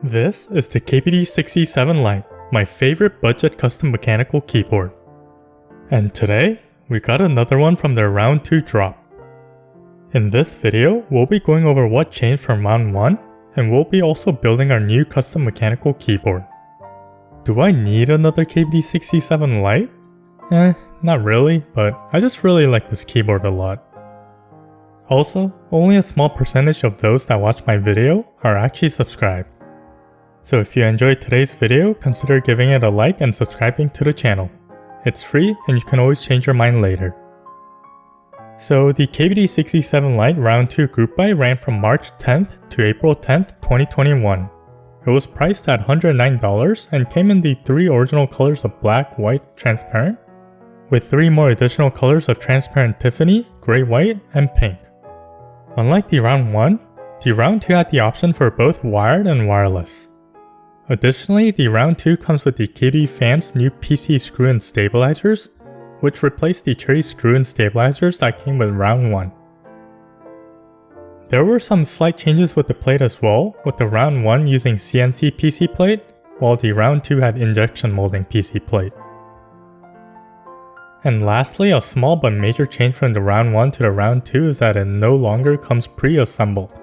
This is the KBD67 Lite, my favorite budget custom mechanical keyboard. And today, we got another one from their round 2 drop. In this video, we'll be going over what changed from round 1, and we'll be also building our new custom mechanical keyboard. Do I need another KBD67 Lite? Not really, but I just really like this keyboard a lot. Also, only a small percentage of those that watch my video are actually subscribed. So if you enjoyed today's video, consider giving it a like and subscribing to the channel. It's free and you can always change your mind later. So the KBD67 Lite round 2 group buy ran from March 10th to April 10th, 2021. It was priced at $109 and came in the 3 original colors of black, white, transparent, with 3 more additional colors of transparent Tiffany, gray white, and pink. Unlike the round 1, the round 2 had the option for both wired and wireless. Additionally, the round 2 comes with the KBDfans new PC screw-in stabilizers, which replaced the cherry screw-in stabilizers that came with round 1. There were some slight changes with the plate as well, with the round 1 using CNC PC plate, while the round 2 had injection molding PC plate. And lastly, a small but major change from the round 1 to the round 2 is that it no longer comes pre-assembled.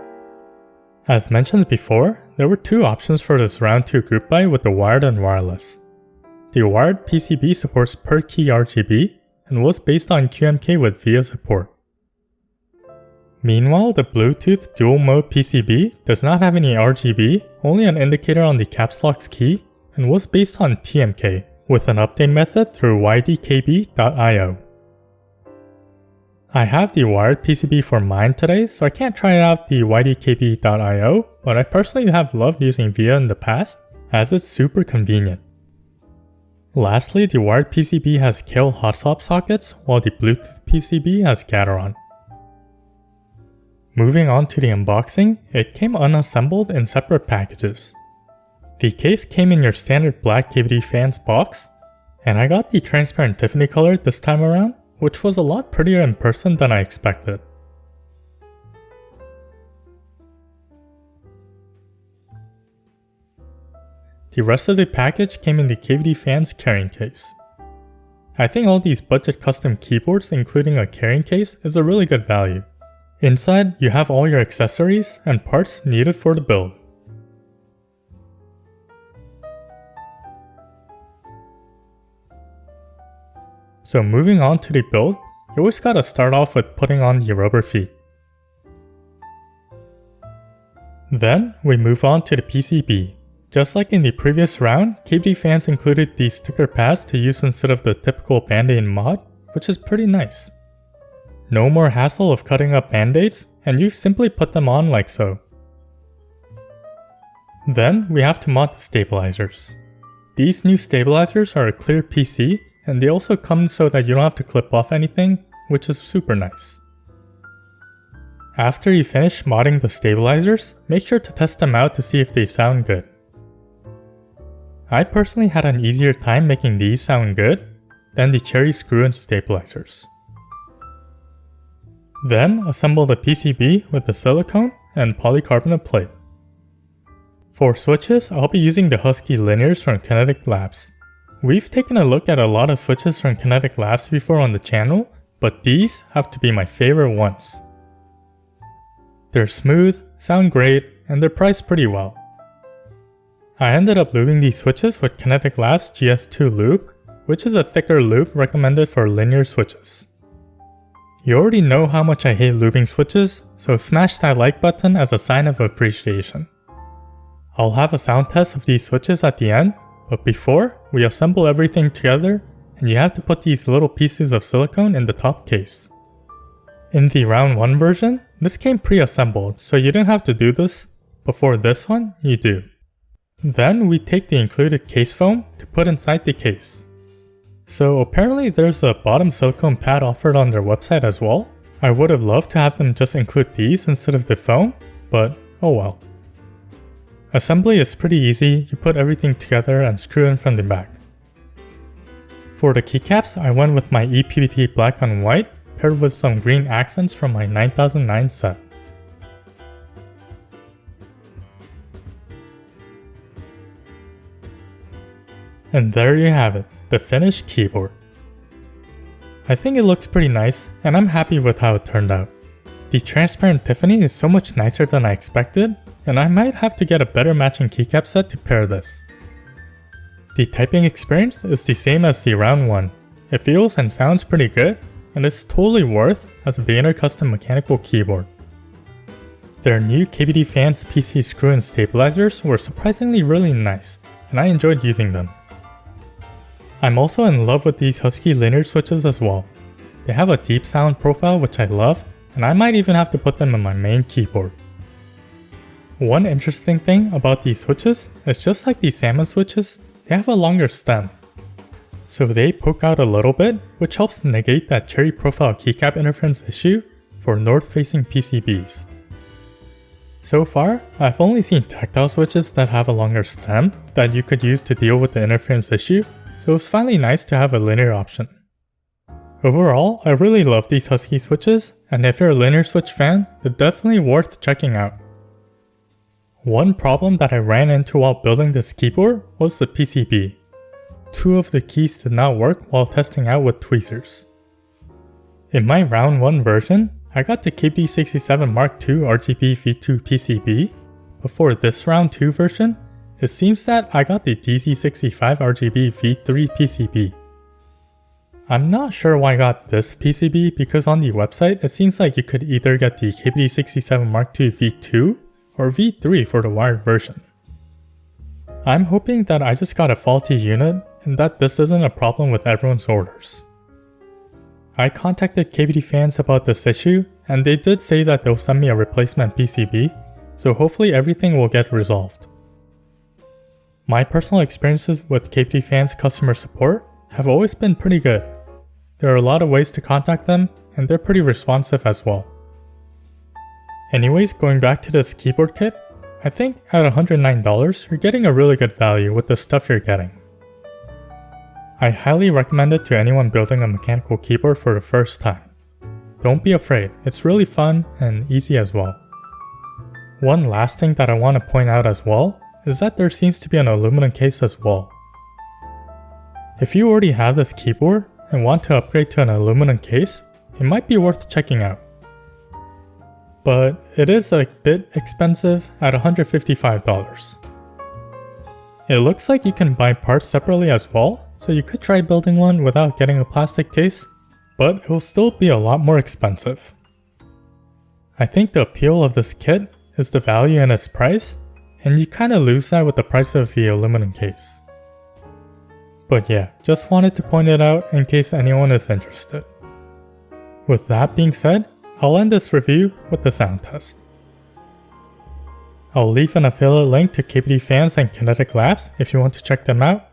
As mentioned before, there were 2 options for this round 2 group buy with the wired and wireless. The wired PCB supports per key RGB and was based on QMK with VIA support. Meanwhile, the Bluetooth dual mode PCB does not have any RGB, only an indicator on the caps lock's key, and was based on TMK, with an update method through ydkb.io. I have the wired PCB for mine today, so I can't try out the ydkb.io, but I personally have loved using VIA in the past, as it's super convenient. Lastly, the wired PCB has Kale hot swap sockets, while the Bluetooth PCB has Gateron. Moving on to the unboxing, it came unassembled in separate packages. The case came in your standard black KBDfans box, and I got the transparent Tiffany color this time around, which was a lot prettier in person than I expected. The rest of the package came in the KBDfans carrying case. I think all these budget custom keyboards including a carrying case is a really good value. Inside, you have all your accessories and parts needed for the build. So moving on to the build, you always gotta start off with putting on the rubber feet. Then, we move on to the PCB. Just like in the previous round, KBDfans included these sticker pads to use instead of the typical band-aid mod, which is pretty nice. No more hassle of cutting up band-aids, and you simply put them on like so. Then, we have to mount the stabilizers. These new stabilizers are a clear PC, and they also come so that you don't have to clip off anything, which is super nice. After you finish modding the stabilizers, make sure to test them out to see if they sound good. I personally had an easier time making these sound good than the cherry screw-in stabilizers. Then assemble the PCB with the silicone and polycarbonate plate. For switches, I'll be using the Husky linears from Kinetic Labs. We've taken a look at a lot of switches from Kinetic Labs before on the channel, but these have to be my favorite ones. They're smooth, sound great, and they're priced pretty well. I ended up lubing these switches with Kinetic Labs GS2 lube, which is a thicker lube recommended for linear switches. You already know how much I hate lubing switches, so smash that like button as a sign of appreciation. I'll have a sound test of these switches at the end, but before, we assemble everything together, and you have to put these little pieces of silicone in the top case. In the round 1 version, this came pre-assembled, so you didn't have to do this, but for this one, you do. Then we take the included case foam to put inside the case. So apparently there's a bottom silicone pad offered on their website as well. I would have loved to have them just include these instead of the foam, but oh well. Assembly is pretty easy, you put everything together and screw in from the back. For the keycaps, I went with my EPBT black on white, paired with some green accents from my 9009 set. And there you have it, the finished keyboard. I think it looks pretty nice, and I'm happy with how it turned out. The transparent Tiffany is so much nicer than I expected, and I might have to get a better matching keycap set to pair this. The typing experience is the same as the round one. It feels and sounds pretty good, and it's totally worth as a beginner custom mechanical keyboard. Their new KBDfans PC screw-in stabilizers were surprisingly really nice, and I enjoyed using them. I'm also in love with these Husky linear switches as well. They have a deep sound profile which I love, and I might even have to put them in my main keyboard. One interesting thing about these switches is just like the salmon switches, they have a longer stem. So they poke out a little bit, which helps negate that cherry profile keycap interference issue for north-facing PCBs. So far, I've only seen tactile switches that have a longer stem that you could use to deal with the interference issue, so it's finally nice to have a linear option. Overall, I really love these Husky switches, and if you're a linear switch fan, they're definitely worth checking out. One problem that I ran into while building this keyboard was the PCB. Two of the keys did not work while testing out with tweezers. In my round 1 version, I got the KBD67 Mark II RGB V2 PCB, but for this round 2 version, it seems that I got the DZ65 RGB V3 PCB. I'm not sure why I got this PCB because on the website it seems like you could either get the KBD67 Mark II V2 or V3 for the wired version. I'm hoping that I just got a faulty unit and that this isn't a problem with everyone's orders. I contacted KBDfans about this issue and they did say that they'll send me a replacement PCB, so hopefully everything will get resolved. My personal experiences with KBDfans customer support have always been pretty good. There are a lot of ways to contact them and they're pretty responsive as well. Anyways, going back to this keyboard kit, I think at $109 you're getting a really good value with the stuff you're getting. I highly recommend it to anyone building a mechanical keyboard for the first time. Don't be afraid, it's really fun and easy as well. One last thing that I want to point out as well is that there seems to be an aluminum case as well. If you already have this keyboard and want to upgrade to an aluminum case, it might be worth checking out. But it is a bit expensive at $155. It looks like you can buy parts separately as well, so you could try building one without getting a plastic case, but it will still be a lot more expensive. I think the appeal of this kit is the value in its price, and you kinda lose that with the price of the aluminum case. But yeah, just wanted to point it out in case anyone is interested. With that being said, I'll end this review with the sound test. I'll leave an affiliate link to KBDfans and Kinetic Labs if you want to check them out,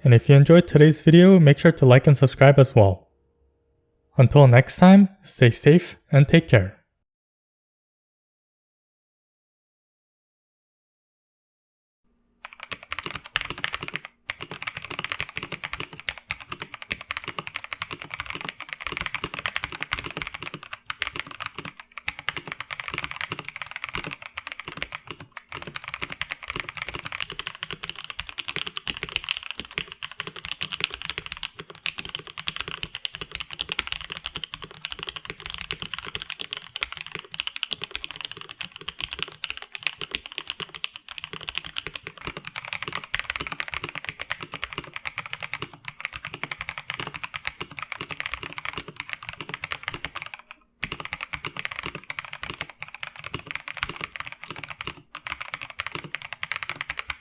and if you enjoyed today's video, make sure to like and subscribe as well. Until next time, stay safe and take care.